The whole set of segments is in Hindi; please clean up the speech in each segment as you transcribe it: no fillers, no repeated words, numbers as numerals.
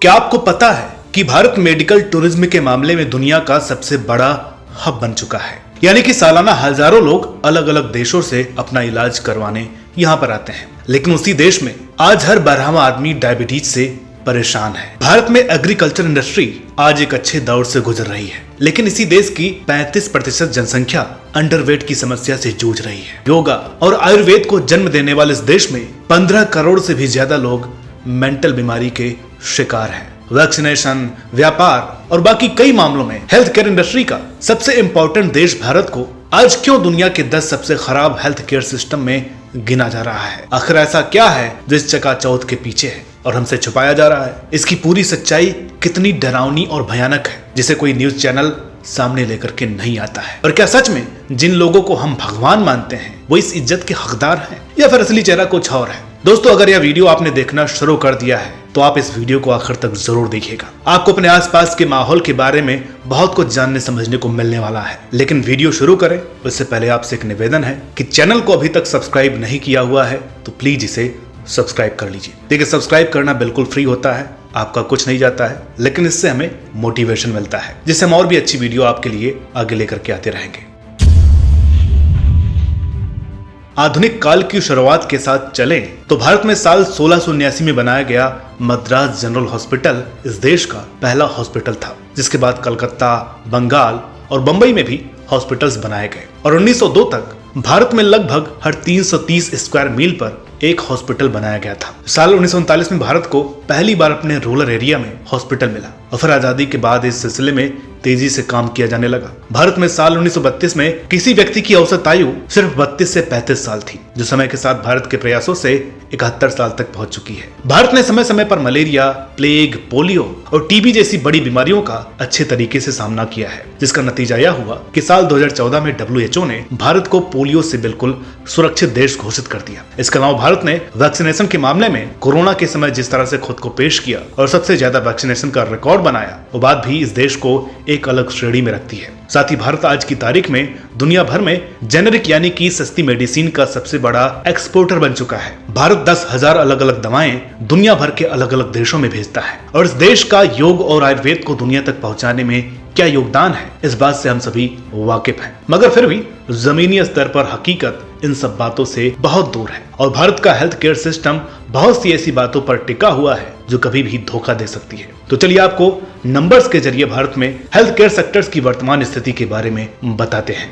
क्या आपको पता है कि भारत मेडिकल टूरिज्म के मामले में दुनिया का सबसे बड़ा हब बन चुका है। यानी कि सालाना हजारों लोग अलग अलग देशों से अपना इलाज करवाने यहाँ पर आते हैं। लेकिन उसी देश में आज हर 12वां आदमी डायबिटीज से परेशान है। भारत में एग्रीकल्चर इंडस्ट्री आज एक अच्छे दौर से गुजर रही है, लेकिन इसी देश की 35% जनसंख्या अंडरवेट की समस्या से जूझ रही है। योगा और आयुर्वेद को जन्म देने वाले इस देश में 15 करोड़ से भी ज्यादा लोग मेंटल बीमारी के शिकार हैं। वैक्सीनेशन, व्यापार और बाकी कई मामलों में हेल्थ केयर इंडस्ट्री का सबसे इंपॉर्टेंट देश भारत को आज क्यों दुनिया के 10 सबसे खराब हेल्थ केयर सिस्टम में गिना जा रहा है? आखिर ऐसा क्या है जो इस चकाचौंध के पीछे है और हमसे छुपाया जा रहा है? इसकी पूरी सच्चाई कितनी डरावनी और भयानक है, जिसे कोई न्यूज चैनल सामने लेकर के नहीं आता है? और क्या सच में जिन लोगों को हम भगवान मानते हैं वो इस इज्जत के हकदार हैं, या फिर असली चेहरा कुछ और है? दोस्तों, अगर यह वीडियो आपने देखना शुरू कर दिया है तो आप इस वीडियो को आखिर तक जरूर देखिएगा। आपको अपने आसपास के माहौल के बारे में बहुत कुछ जानने समझने को मिलने वाला है। लेकिन वीडियो शुरू करें उससे पहले आपसे एक निवेदन है कि चैनल को अभी तक सब्सक्राइब नहीं किया हुआ है तो प्लीज इसे सब्सक्राइब कर लीजिए। देखिए, सब्सक्राइब करना बिल्कुल फ्री होता है, आपका कुछ नहीं जाता है, लेकिन इससे हमें मोटिवेशन मिलता है, जिससे हम और भी अच्छी वीडियो आपके लिए आगे लेकर के आते रहेंगे। आधुनिक काल की शुरुआत के साथ चलें तो भारत में साल 1679 में बनाया गया मद्रास जनरल हॉस्पिटल इस देश का पहला हॉस्पिटल था, जिसके बाद कलकत्ता, बंगाल और बंबई में भी हॉस्पिटल्स बनाए गए और 1902 तक भारत में लगभग हर 330 स्क्वायर मील पर एक हॉस्पिटल बनाया गया था। साल 1939 में भारत को पहली बार अपने रूरल एरिया में हॉस्पिटल मिला और फिर आजादी के बाद इस सिलसिले में तेजी से काम किया जाने लगा। भारत में साल 1932 में किसी व्यक्ति की औसत आयु सिर्फ 32 से 35 साल थी, जो समय के साथ भारत के प्रयासों से 71 साल तक पहुंच चुकी है। भारत ने समय समय पर मलेरिया, प्लेग, पोलियो और टीबी जैसी बड़ी बीमारियों का अच्छे तरीके से सामना किया है, जिसका नतीजा यह हुआ कि साल 2014 में WHO ने भारत को पोलियो से बिल्कुल सुरक्षित देश घोषित कर दिया। इसके अलावा भारत ने वैक्सीनेशन के मामले में कोरोना के समय जिस तरह से खुद को पेश किया और सबसे ज्यादा वैक्सीनेशन का रिकॉर्ड बनाया, वो बात भी इस देश को एक अलग श्रेणी में रखती है। साथ ही भारत आज की तारीख में दुनिया भर में जेनेरिक यानी कि सस्ती मेडिसिन का सबसे बड़ा एक्सपोर्टर बन चुका है। भारत 10,000 अलग अलग दवाएं दुनिया भर के अलग अलग देशों में भेजता है और इस देश का योग और आयुर्वेद को दुनिया तक पहुंचाने में क्या योगदान है, इस बात से हम सभी वाकिफ हैं। मगर फिर भी जमीनी स्तर पर हकीकत इन सब बातों से बहुत दूर है और भारत का हेल्थ केयर सिस्टम बहुत सी ऐसी बातों पर टिका हुआ है जो कभी भी धोखा दे सकती है। तो चलिए आपको नंबर्स के जरिए भारत में हेल्थ केयर सेक्टर्स की वर्तमान स्थिति के बारे में बताते हैं।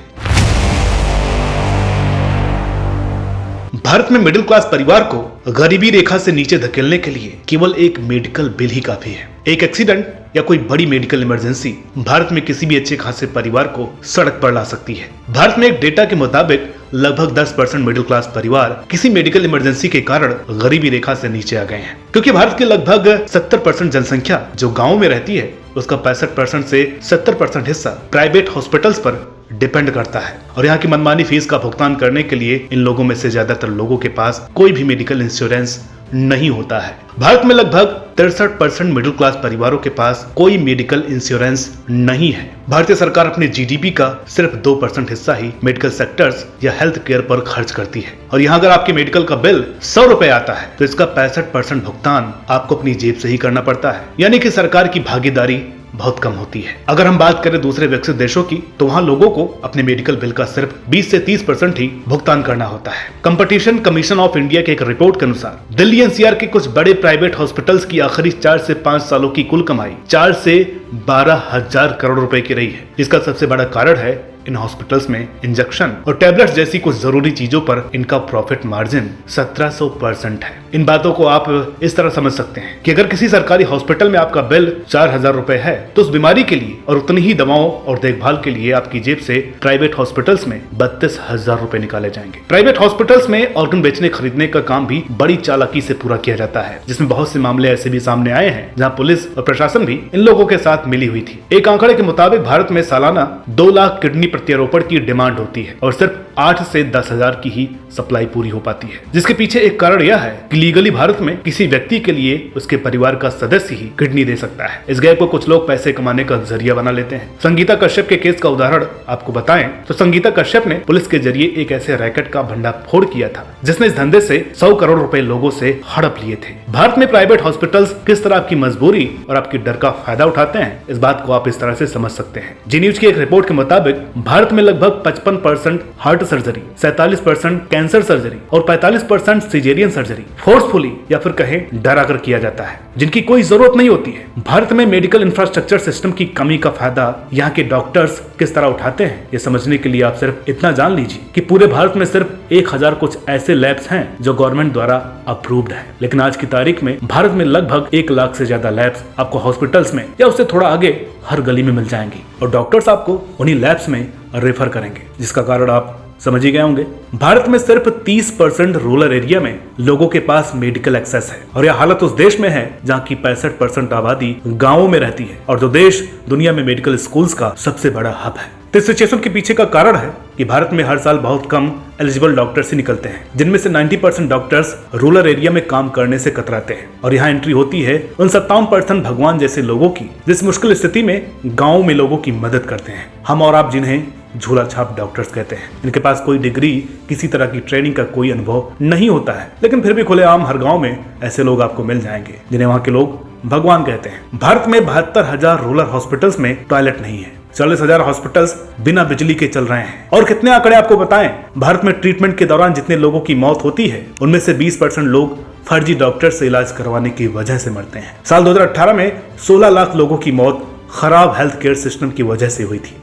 भारत में मिडिल क्लास परिवार को गरीबी रेखा से नीचे धकेलने के लिए केवल एक मेडिकल बिल ही काफी है। एक एक्सीडेंट या कोई बड़ी मेडिकल इमरजेंसी भारत में किसी भी अच्छे खासे परिवार को सड़क पर ला सकती है। भारत में एक डेटा के मुताबिक लगभग 10% मिडिल क्लास परिवार किसी मेडिकल इमरजेंसी के कारण गरीबी रेखा से नीचे आ गए हैं, क्योंकि भारत के लगभग 70% जनसंख्या जो गाँव में रहती है उसका 65% से 70% हिस्सा प्राइवेट हॉस्पिटल्स पर डिपेंड करता है और यहाँ की मनमानी फीस का भुगतान करने के लिए इन लोगों में से ज्यादातर लोगों के पास कोई भी मेडिकल इंश्योरेंस नहीं होता है। भारत में लगभग 63% मिडिल क्लास परिवारों के पास कोई मेडिकल इंश्योरेंस नहीं है। भारतीय सरकार अपने जीडीपी का सिर्फ 2% हिस्सा ही मेडिकल सेक्टर्स या हेल्थ केयर पर खर्च करती है और यहाँ अगर आपके मेडिकल का बिल 100 रुपए आता है तो इसका 65% भुगतान आपको अपनी जेब से ही करना पड़ता है, यानी कि सरकार की भागीदारी बहुत कम होती है। अगर हम बात करें दूसरे विकसित देशों की तो वहाँ लोगों को अपने मेडिकल बिल का सिर्फ 20 से 30% ही भुगतान करना होता है। कंपटीशन कमीशन ऑफ इंडिया के एक रिपोर्ट के अनुसार दिल्ली एनसीआर के कुछ बड़े प्राइवेट हॉस्पिटल्स की आखिरी 4 से 5 सालों की कुल कमाई 4 से 12,000 करोड़ रुपए की रही है, जिसका सबसे बड़ा कारण है इन हॉस्पिटल्स में इंजेक्शन और टैबलेट्स जैसी कुछ जरूरी चीजों पर इनका प्रॉफिट मार्जिन 1700% है। इन बातों को आप इस तरह समझ सकते हैं कि अगर किसी सरकारी हॉस्पिटल में आपका बिल 4,000 रुपए है तो उस बीमारी के लिए और उतनी ही दवाओं और देखभाल के लिए आपकी जेब से प्राइवेट हॉस्पिटल्स में 32,000 रुपए निकाले जाएंगे। प्राइवेट हॉस्पिटल्स में ऑर्गन बेचने खरीदने का काम भी बड़ी चालाकी से पूरा किया जाता है, जिसमें बहुत से मामले ऐसे भी सामने आए हैं जहाँ पुलिस और प्रशासन भी इन लोगों के साथ मिली हुई थी। एक आंकड़े के मुताबिक भारत में सालाना 2 लाख किडनी प्रत्यारोपण की डिमांड होती है और सिर्फ 8 से 10,000 की ही सप्लाई पूरी हो पाती है, जिसके पीछे एक कारण यह है कि लीगली भारत में किसी व्यक्ति के लिए उसके परिवार का सदस्य ही किडनी दे सकता है। इस गैप को कुछ लोग पैसे कमाने का जरिया बना लेते हैं। संगीता कश्यप के केस का उदाहरण आपको बताएं तो संगीता कश्यप ने पुलिस के जरिए एक ऐसे रैकेट का भंडाफोड़ किया था जिसने इस धंधे से 100 करोड़ रुपए लोगों से हड़प लिए थे। भारत में प्राइवेट हॉस्पिटल्स किस तरह आपकी मजबूरी और आपकी डर का फायदा उठाते हैं, इस बात को आप इस तरह से समझ सकते हैं। जी न्यूज की एक रिपोर्ट के मुताबिक भारत में लगभग 55% हार्ट सर्जरी, 47% कैंसर सर्जरी और 45% सिजेरियन सर्जरी फोर्सफुली या फिर कहें डराकर किया जाता है, जिनकी कोई जरूरत नहीं होती है। भारत में मेडिकल इंफ्रास्ट्रक्चर सिस्टम की कमी का फायदा यहाँ के डॉक्टर्स किस तरह उठाते हैं, ये समझने के लिए आप सिर्फ इतना जान लीजिए कि पूरे भारत में सिर्फ 1000 कुछ ऐसे लैब्स हैं जो गवर्नमेंट द्वारा अप्रूव्ड है, लेकिन आज की तारीख में भारत में लगभग 1 लाख से ज्यादा लैब्स आपको हॉस्पिटल्स में या उससे थोड़ा आगे हर गली में मिल जाएंगी और डॉक्टर्स आपको उन्हीं लैब्स में रेफर करेंगे, जिसका कारण आप समझ ही गए होंगे। भारत में सिर्फ 30% रूरल एरिया में लोगों के पास मेडिकल एक्सेस है और यह हालत उस देश में है जहां की 65% आबादी गांवों में रहती है और जो देश दुनिया में मेडिकल स्कूल्स का सबसे बड़ा हब है। तो इस सिचुएशन के पीछे का कारण है कि भारत में हर साल बहुत कम एलिजिबल डॉक्टर्स ही निकलते हैं, जिनमें से 90% डॉक्टर्स रूरल एरिया में काम करने से कतराते हैं और यहाँ एंट्री होती है उन 57% भगवान जैसे लोगों की जिस मुश्किल स्थिति में गाँव में लोगों की मदद करते हैं। हम और आप जिन्हें झोला छाप डॉक्टर्स कहते हैं, इनके पास कोई डिग्री, किसी तरह की ट्रेनिंग का कोई अनुभव नहीं होता है, लेकिन फिर भी खुलेआम हर गांव में ऐसे लोग आपको मिल जाएंगे जिन्हें वहां के लोग भगवान कहते हैं। भारत में 72,000 रूरल हॉस्पिटल्स में टॉयलेट नहीं है, 40,000 हॉस्पिटल्स बिना बिजली के चल रहे हैं और कितने आंकड़े आपको बताएं, भारत में ट्रीटमेंट के दौरान जितने लोगों की मौत होती है उनमें से 20% लोग फर्जी डॉक्टर से इलाज करवाने की वजह से मरते हैं। साल 2018 में 16 लाख लोगों की मौत खराब हेल्थ केयर सिस्टम की वजह से हुई थी।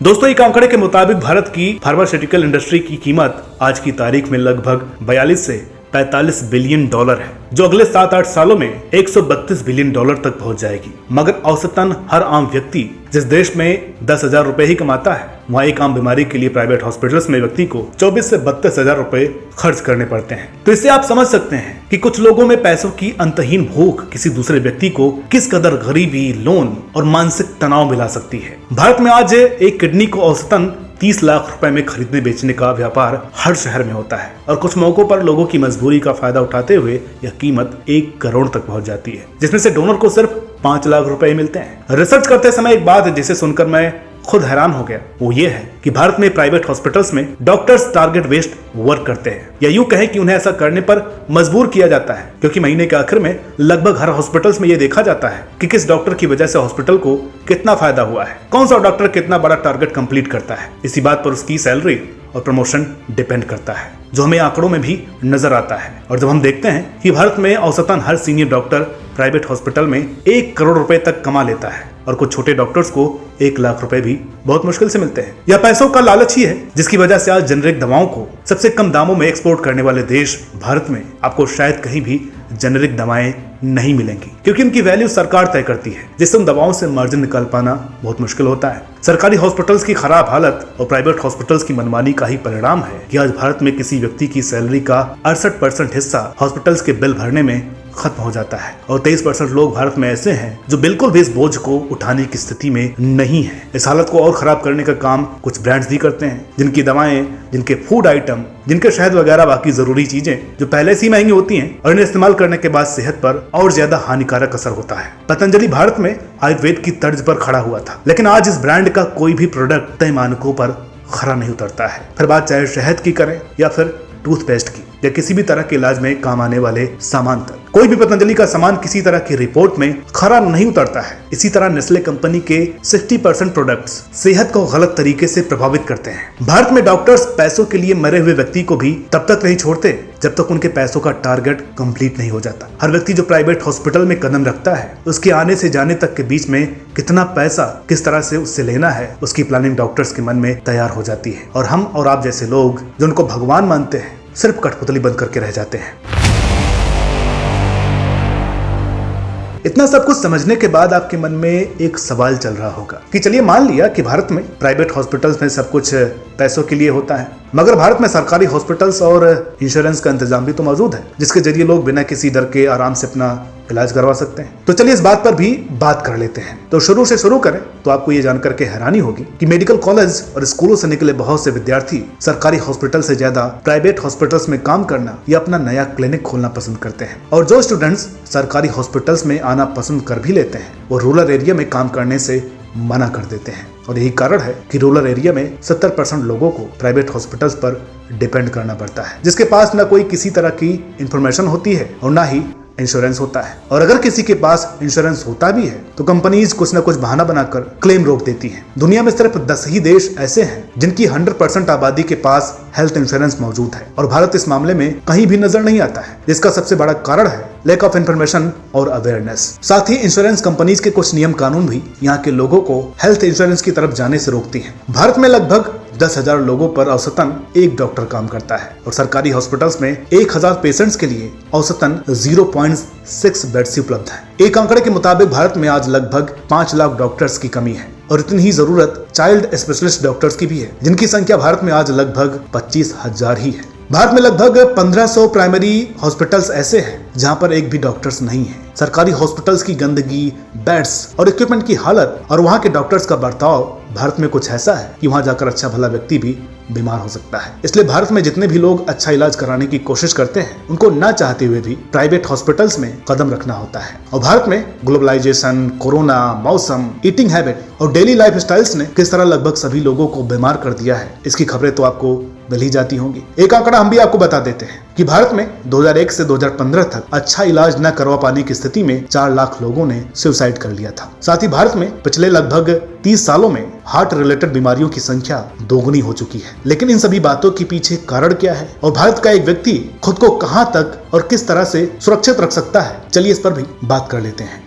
दोस्तों, एक आंकड़े के मुताबिक भारत की फार्मास्यूटिकल इंडस्ट्री की कीमत आज की तारीख में लगभग 42 से 45 बिलियन डॉलर है, जो अगले 7-8 सालों में 132 बिलियन डॉलर तक पहुंच जाएगी। मगर औसतन हर आम व्यक्ति जिस देश में 10,000 रुपए ही कमाता है, वहाँ एक आम बीमारी के लिए प्राइवेट हॉस्पिटल्स में व्यक्ति को 24 से 32,000 रुपए खर्च करने पड़ते हैं। तो इससे आप समझ सकते हैं कि कुछ लोगों में पैसों की अंतहीन भूख किसी दूसरे व्यक्ति को किस कदर गरीबी, लोन और मानसिक तनाव मिला सकती है। भारत में आज एक किडनी को औसतन 30 लाख रुपए में खरीदने बेचने का व्यापार हर शहर में होता है और कुछ मौकों पर लोगों की मजबूरी का फायदा उठाते हुए यह कीमत 1 करोड़ तक पहुंच जाती है, जिसमें से डोनर को सिर्फ 5 लाख रुपए ही मिलते हैं। रिसर्च करते समय एक बात जिसे सुनकर मैं खुद हैरान हो गया, वो ये है कि भारत में प्राइवेट हॉस्पिटल्स में डॉक्टर्स टारगेट बेस्ड वर्क करते हैं, या यूं कहें कि उन्हें ऐसा करने पर मजबूर किया जाता है, क्योंकि महीने के आखिर में लगभग हर हॉस्पिटल्स में ये देखा जाता है कि किस डॉक्टर की वजह से हॉस्पिटल को कितना फायदा हुआ है, कौन सा डॉक्टर कितना बड़ा टारगेट कंप्लीट करता है। इसी बात पर उसकी सैलरी और प्रमोशन डिपेंड करता है, जो हमें आंकड़ों में भी नजर आता है। और जब हम देखते हैं कि भारत में औसतन हर सीनियर डॉक्टर प्राइवेट हॉस्पिटल में 1 करोड़ रुपए तक कमा लेता है और कुछ छोटे डॉक्टर्स को 1 लाख रुपए भी बहुत मुश्किल से मिलते हैं। यह पैसों का लालच ही है जिसकी वजह से आज जेनेरिक दवाओं को सबसे कम दामों में एक्सपोर्ट करने वाले देश भारत में आपको शायद कहीं भी जेनेरिक दवाएं नहीं मिलेंगी, क्योंकि उनकी वैल्यू सरकार तय करती है, जिससे उन दवाओं से मार्जिन निकाल पाना बहुत मुश्किल होता है। सरकारी हॉस्पिटल्स की खराब हालत और प्राइवेट हॉस्पिटल्स की मनमानी का ही परिणाम है कि आज भारत में किसी व्यक्ति की सैलरी का 68% हिस्सा हॉस्पिटल्स के बिल भरने में खत्म हो जाता है और 23% लोग भारत में ऐसे हैं जो बिल्कुल भी इस बोझ को उठाने की स्थिति में नहीं है। इस हालत को और खराब करने का काम कुछ ब्रांड्स भी करते हैं, जिनकी दवाएं, जिनके फूड आइटम, जिनके शहद वगैरह बाकी जरूरी चीजें जो पहले से ही महंगी होती हैं और इन्हें इस्तेमाल करने के बाद सेहत पर और ज्यादा हानिकारक असर होता है। पतंजलि भारत में आयुर्वेद की तर्ज पर खड़ा हुआ था, लेकिन आज इस ब्रांड का कोई भी प्रोडक्ट तय मानकों पर खरा नहीं उतरता है। फिर बात चाहे शहद की करें या फिर टूथपेस्ट की या किसी भी तरह के इलाज में काम आने वाले सामान तक, कोई भी पतंजलि का सामान किसी तरह की रिपोर्ट में खरा नहीं उतरता है। इसी तरह नेस्ले कंपनी के 60% प्रोडक्ट्स सेहत को गलत तरीके से प्रभावित करते हैं। भारत में डॉक्टर्स पैसों के लिए मरे हुए व्यक्ति को भी तब तक नहीं छोड़ते जब तक उनके पैसों का टारगेट कंप्लीट नहीं हो जाता। हर व्यक्ति जो प्राइवेट हॉस्पिटल में कदम रखता है, उसके आने से जाने तक के बीच में कितना पैसा किस तरह से उससे लेना है, उसकी प्लानिंग डॉक्टर्स के मन में तैयार हो जाती है और हम और आप जैसे लोग जो उनको भगवान मानते हैं सिर्फ कठपुतली बंद करके रह जाते हैं। इतना सब कुछ समझने के बाद आपके मन में एक सवाल चल रहा होगा कि चलिए मान लिया कि भारत में प्राइवेट हॉस्पिटल्स में सब कुछ पैसों के लिए होता है, मगर भारत में सरकारी हॉस्पिटल्स और इंश्योरेंस का इंतजाम भी तो मौजूद है, जिसके जरिए लोग बिना किसी डर के आराम से अपना इलाज करवा सकते हैं। तो चलिए इस बात पर भी बात कर लेते हैं। तो शुरू से शुरू करें तो आपको ये जानकर के हैरानी होगी कि मेडिकल कॉलेज और स्कूलों से निकले बहुत से विद्यार्थी सरकारी हॉस्पिटल से ज्यादा प्राइवेट हॉस्पिटल्स में काम करना या अपना नया क्लिनिक खोलना पसंद करते हैं। और जो स्टूडेंट्स सरकारी हॉस्पिटल्स में आना पसंद कर भी लेते हैं वो रूरल एरिया में काम करने से मना कर देते हैं। और यही कारण है कि रूरल एरिया में 70% लोगों को प्राइवेट हॉस्पिटल्स पर डिपेंड करना पड़ता है, जिसके पास न कोई किसी तरह की इंफॉर्मेशन होती है और ना ही इंश्योरेंस होता है। और अगर किसी के पास इंश्योरेंस होता भी है तो कंपनीज कुछ न कुछ बहाना बनाकर क्लेम रोक देती हैं। दुनिया में सिर्फ 10 ही देश ऐसे हैं जिनकी 100% आबादी के पास हेल्थ इंश्योरेंस मौजूद है और भारत इस मामले में कहीं भी नजर नहीं आता है, जिसका सबसे बड़ा कारण है लैक ऑफ इंफॉर्मेशन और अवेयरनेस। साथ ही इंश्योरेंस कंपनीज के कुछ नियम कानून भी यहाँ के लोगों को हेल्थ इंश्योरेंस की तरफ जाने से रोकती हैं। भारत में लगभग 10,000 लोगों पर औसतन एक डॉक्टर काम करता है और सरकारी हॉस्पिटल्स में 1,000 पेशेंट्स के लिए औसतन 0.6 बेड्स उपलब्ध है। एक आंकड़े के मुताबिक भारत में आज लगभग 5 लाख डॉक्टर्स की कमी है और इतनी ही जरूरत चाइल्ड स्पेशलिस्ट डॉक्टर्स की भी है, जिनकी संख्या भारत में आज लगभग 25,000 ही है। भारत में लगभग 1500 प्राइमरी हॉस्पिटल्स ऐसे हैं जहां पर एक भी डॉक्टर्स नहीं है। सरकारी हॉस्पिटल्स की गंदगी, बेड्स और इक्विपमेंट की हालत और वहां के डॉक्टर्स का बर्ताव भारत में कुछ ऐसा है कि वहां जाकर अच्छा भला व्यक्ति भी बीमार हो सकता है। इसलिए भारत में जितने भी लोग अच्छा इलाज कराने की कोशिश करते हैं उनको ना चाहते हुए भी प्राइवेट हॉस्पिटल्स में कदम रखना होता है। और भारत में ग्लोबलाइजेशन, कोरोना, मौसम, ईटिंग हैबिट और डेली लाइफ स्टाइल्स ने किस तरह लगभग सभी लोगों को बीमार कर दिया है, इसकी खबरें तो आपको मिल ही जाती होंगी। एक आंकड़ा हम भी आपको बता देते हैं कि भारत में 2001 से 2015 तक अच्छा इलाज न करवा पाने की स्थिति में 4 लाख लोगों ने सुसाइड कर लिया था। साथ ही भारत में पिछले लगभग 30 सालों में हार्ट रिलेटेड बीमारियों की संख्या दोगुनी हो चुकी है। लेकिन इन सभी बातों के पीछे कारण क्या है और भारत का एक व्यक्ति खुद को कहां तक और किस तरह से सुरक्षित रख सकता है, चलिए इस पर भी बात कर लेते हैं।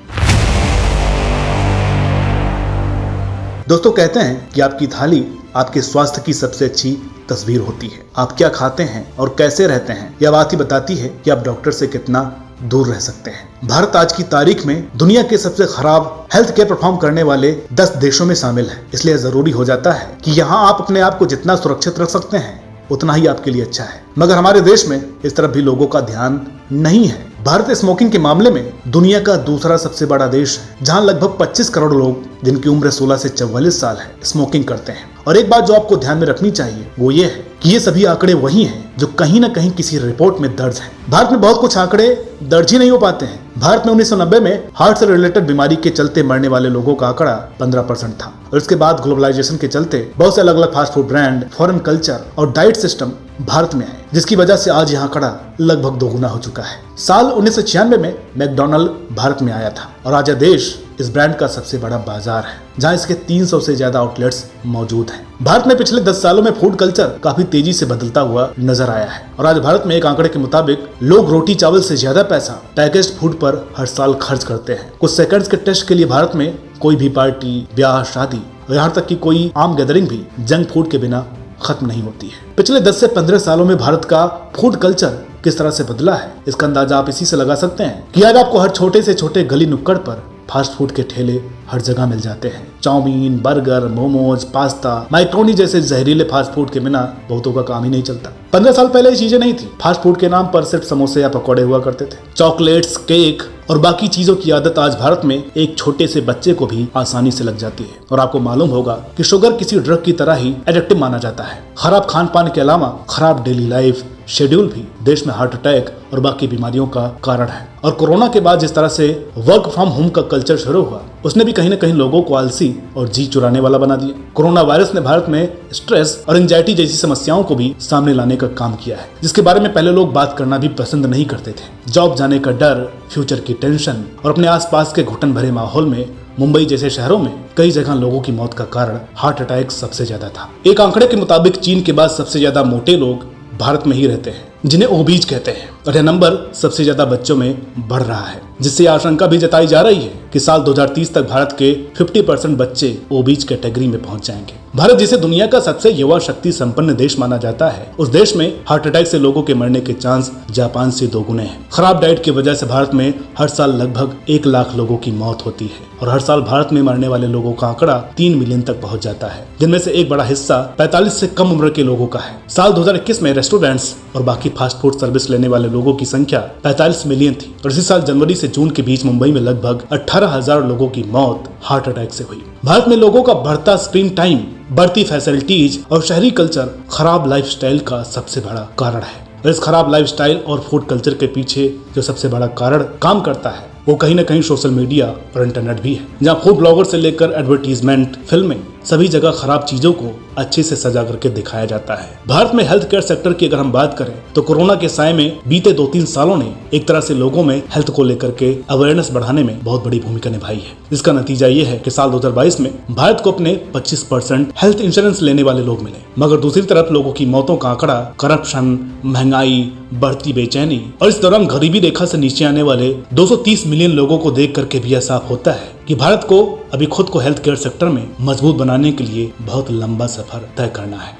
दोस्तों, कहते हैं कि आपकी थाली आपके स्वास्थ्य की सबसे अच्छी तस्वीर होती है। आप क्या खाते हैं और कैसे रहते हैं यह बात ही बताती है कि आप डॉक्टर से कितना दूर रह सकते हैं। भारत आज की तारीख में दुनिया के सबसे खराब हेल्थ केयर परफॉर्म करने वाले 10 देशों में शामिल है। इसलिए जरूरी हो जाता है कि यहाँ आप अपने आप को जितना सुरक्षित रख सकते हैं उतना ही आपके लिए अच्छा है। मगर हमारे देश में इस तरफ भी लोगों का ध्यान नहीं है। भारत स्मोकिंग के मामले में दुनिया का दूसरा सबसे बड़ा देश है, जहां लगभग 25 करोड़ लोग जिनकी उम्र 16 से 44 साल है स्मोकिंग करते हैं। और एक बात जो आपको ध्यान में रखनी चाहिए वो ये है कि ये सभी आंकड़े वही हैं जो कहीं ना कहीं किसी रिपोर्ट में दर्ज है। भारत में बहुत कुछ आंकड़े दर्ज ही नहीं हो पाते हैं। भारत में 1990 में हार्ट से रिलेटेड बीमारी के चलते मरने वाले लोगों का आंकड़ा 15% था और इसके बाद ग्लोबलाइजेशन के चलते बहुत से अलग अलग fast food brand, foreign culture और डाइट सिस्टम भारत में आए, जिसकी वजह से आज यह आंकड़ा लगभग दोगुना हो चुका है। साल 1996 में मैकडॉनल्ड भारत में आया था और आज देश इस ब्रांड का सबसे बड़ा बाजार है, जहां इसके 300 से ज्यादा आउटलेट्स मौजूद हैं। भारत में पिछले 10 सालों में फूड कल्चर काफी तेजी से बदलता हुआ नजर आया है और आज भारत में एक आंकड़े के मुताबिक लोग रोटी चावल से ज्यादा पैसा पैकेज्ड फूड पर हर साल खर्च करते हैं। कुछ सेकंड्स के टेस्ट के लिए भारत में कोई भी पार्टी, ब्याह, शादी और यहाँ तक कि कोई आम गैदरिंग भी जंक फूड के बिना खत्म नहीं होती है। पिछले 10 से 15 सालों में भारत का फूड कल्चर किस तरह से बदला है, इसका अंदाजा आप इसी से लगा सकते हैं कि आज आपको हर छोटे से छोटे गली नुक्कड़ पर फास्ट फूड के ठेले हर जगह मिल जाते हैं। Chowmein, burger, momos, pasta, macaroni जैसे जहरीले फास्ट फूड के बिना बहुतों का काम ही नहीं चलता। 15 साल पहले ये चीजें नहीं थी। फास्ट फूड के नाम पर सिर्फ समोसे या पकौड़े हुआ करते थे। चॉकलेट्स, केक और बाकी चीजों की आदत आज भारत में एक छोटे से बच्चे को भी आसानी से लग जाती है। और आपको मालूम होगा कि शुगर किसी ड्रग की तरह ही एडिक्टिव माना जाता है। खराब खान पान के अलावा खराब डेली लाइफ शेड्यूल भी देश में हार्ट अटैक और बाकी बीमारियों का कारण है। और कोरोना के बाद जिस तरह से वर्क फ्रॉम होम का कल्चर शुरू हुआ, उसने भी कहीं ना कहीं लोगों को आलसी और जी चुराने वाला बना दिया। कोरोना वायरस ने भारत में स्ट्रेस और एंजाइटी जैसी समस्याओं को भी सामने लाने का काम किया है, जिसके बारे में पहले लोग बात करना भी पसंद नहीं करते थे। जॉब जाने का डर, फ्यूचर की टेंशन और अपने आसपास के घुटन भरे माहौल में मुंबई जैसे शहरों में कई जगह लोगों की मौत का कारण हार्ट अटैक सबसे ज्यादा था। एक आंकड़े के मुताबिक चीन के बाद सबसे ज्यादा मोटे लोग भारत में ही रहते हैं, जिन्हें ओबीज कहते हैं, और यह नंबर सबसे ज्यादा बच्चों में बढ़ रहा है, जिससे आशंका भी जताई जा रही है कि साल 2030 तक भारत के 50% बच्चे ओबीज कैटेगरी में पहुंच जाएंगे। भारत जिसे दुनिया का सबसे युवा शक्ति संपन्न देश माना जाता है, उस देश में हार्ट अटैक से लोगों के मरने के चांस जापान से दोगुने हैं। खराब डाइट की वजह से भारत में हर साल लगभग 1 लाख लोगों की मौत होती है और हर साल भारत में मरने वाले लोगों का आंकड़ा 3 मिलियन तक पहुंच जाता है, जिनमें से एक बड़ा हिस्सा 45 से कम उम्र के लोगों का है। साल 2021 में रेस्टोरेंट्स और बाकी की फास्ट फूड सर्विस लेने वाले लोगों की संख्या 45 मिलियन थी और इसी साल जनवरी से जून के बीच मुंबई में लगभग 18,000 लोगों की मौत हार्ट अटैक से हुई। भारत में लोगों का बढ़ता स्क्रीन टाइम, बढ़ती फैसिलिटीज और शहरी कल्चर खराब लाइफस्टाइल का सबसे बड़ा कारण है। और इस खराब लाइफस्टाइल और फूड कल्चर के पीछे जो सबसे बड़ा कारण काम करता है वो कहीं ना कहीं सोशल मीडिया और इंटरनेट भी है, जहाँ फूड ब्लॉगर से लेकर एडवर्टीजमेंट, फिल्में, सभी जगह खराब चीजों को अच्छे से सजा करके दिखाया जाता है। भारत में हेल्थ केयर सेक्टर की अगर हम बात करें तो कोरोना के साय में बीते 2-3 सालों ने एक तरह से लोगों में हेल्थ को लेकर के अवेयरनेस बढ़ाने में बहुत बड़ी भूमिका निभाई है। इसका नतीजा ये है कि साल 2022 में भारत को अपने 25% हेल्थ इंश्योरेंस लेने वाले लोग मिले, मगर दूसरी तरफ लोगों की मौतों का आंकड़ा करप्शन, महंगाई, बढ़ती बेचैनी और इस दौरान गरीबी रेखा से नीचे आने वाले 230 मिलियन लोगों को देख करके भी यह साफ होता है कि भारत को अभी खुद को हेल्थ केयर सेक्टर में मजबूत बनाने के लिए बहुत लंबा सफर तय करना है।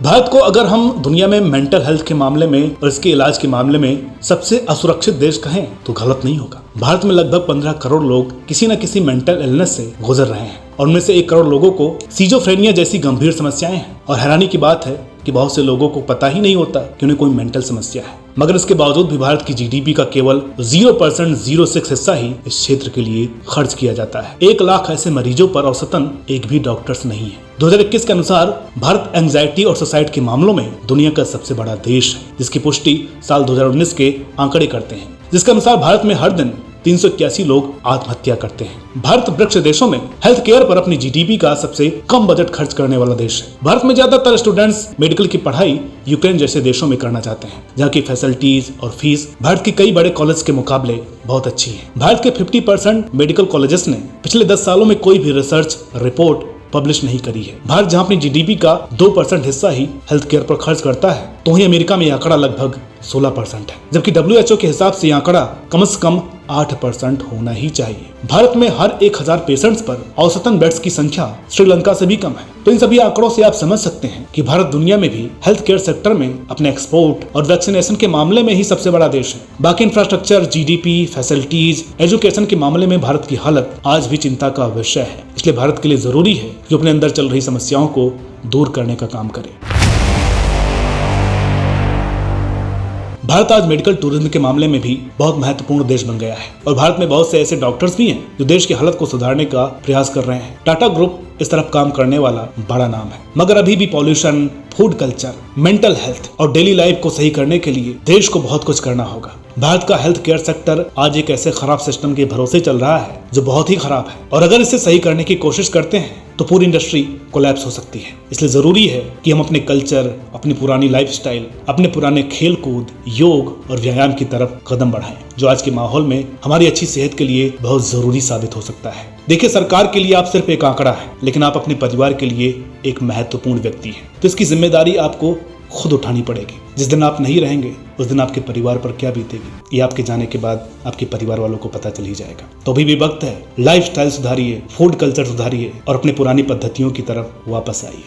भारत को अगर हम दुनिया में मेंटल हेल्थ के मामले में और इसके इलाज के मामले में सबसे असुरक्षित देश कहें तो गलत नहीं होगा। भारत में लगभग 15 करोड़ लोग किसी न किसी मेंटल इलनेस से गुजर रहे हैं और उनमें से 1 करोड़ लोगों को सिजोफ्रेनिया जैसी गंभीर समस्याएं हैं। और हैरानी की बात है कि बहुत से लोगों को पता ही नहीं होता कि उन्हें कोई मेंटल समस्या है, मगर इसके बावजूद भी भारत की जीडीपी का केवल 0.06 हिस्सा ही इस क्षेत्र के लिए खर्च किया जाता है। 1 लाख ऐसे मरीजों पर औसतन एक भी डॉक्टर्स नहीं है। 2021 के अनुसार भारत एंजाइटी और सुसाइड के मामलों में दुनिया का सबसे बड़ा देश है, जिसकी पुष्टि साल 2019 के आंकड़े करते हैं, जिसके अनुसार भारत में हर दिन 381 लोग आत्महत्या करते हैं। भारत ब्रिक्स देशों में हेल्थ केयर पर अपनी जीडीपी का सबसे कम बजट खर्च करने वाला देश है। भारत में ज्यादातर स्टूडेंट्स मेडिकल की पढ़ाई यूक्रेन जैसे देशों में करना चाहते हैं, जहाँ की फैसिलिटीज और फीस भारत के कई बड़े कॉलेज के मुकाबले बहुत अच्छी है। भारत के 50% मेडिकल कॉलेजेस ने पिछले 10 सालों में कोई भी रिसर्च रिपोर्ट पब्लिश नहीं करी है। भारत जहां अपनी जीडीपी का 2% हिस्सा ही हेल्थ केयर पर खर्च करता है, तो वहीं अमेरिका में यह आंकड़ा लगभग 16% है, जबकि WHO के हिसाब से यह आंकड़ा कम से कम 8% होना ही चाहिए। भारत में हर 1000 पेशेंट्स पर औसतन बेड्स की संख्या श्रीलंका से भी कम है। तो इन सभी आंकड़ों से आप समझ सकते हैं कि भारत दुनिया में भी हेल्थ केयर सेक्टर में अपने एक्सपोर्ट और वैक्सीनेशन के मामले में ही सबसे बड़ा देश है। बाकी इंफ्रास्ट्रक्चर, जीडीपी, फैसिलिटीज, एजुकेशन के मामले में भारत की हालत आज भी चिंता का विषय है। इसलिए भारत के लिए जरूरी है कि अपने अंदर चल रही समस्याओं को दूर करने का काम करे। भारत आज मेडिकल टूरिज्म के मामले में भी बहुत महत्वपूर्ण देश बन गया है और भारत में बहुत से ऐसे डॉक्टर्स भी हैं जो देश की हालत को सुधारने का प्रयास कर रहे हैं। टाटा ग्रुप इस तरफ काम करने वाला बड़ा नाम है, मगर अभी भी pollution, food culture, mental health और डेली लाइफ को सही करने के लिए देश को बहुत कुछ करना होगा। भारत का हेल्थ केयर सेक्टर आज एक ऐसे खराब सिस्टम के भरोसे चल रहा है जो बहुत ही खराब है, और अगर इसे सही करने की कोशिश करते हैं तो पूरी इंडस्ट्री कोलैप्स हो सकती है। इसलिए जरूरी है कि हम अपने कल्चर, अपनी पुरानी लाइफस्टाइल, अपने पुराने खेल कूद, योग और व्यायाम की तरफ कदम बढ़ाएं, जो आज के माहौल में हमारी अच्छी सेहत के लिए बहुत जरूरी साबित हो सकता है। देखिए, सरकार के लिए आप सिर्फ एक आंकड़ा है, लेकिन आप अपने परिवार के लिए एक महत्वपूर्ण व्यक्ति हैं। तो इसकी जिम्मेदारी आपको खुद उठानी पड़ेगी। जिस दिन आप नहीं रहेंगे उस दिन आपके परिवार पर क्या बीतेगी, ये आपके जाने के बाद आपके परिवार वालों को पता चल ही जाएगा। तो अभी भी वक्त है, लाइफस्टाइल सुधारिए, फूड कल्चर सुधारिए और अपनी पुरानी पद्धतियों की तरफ वापस आइए।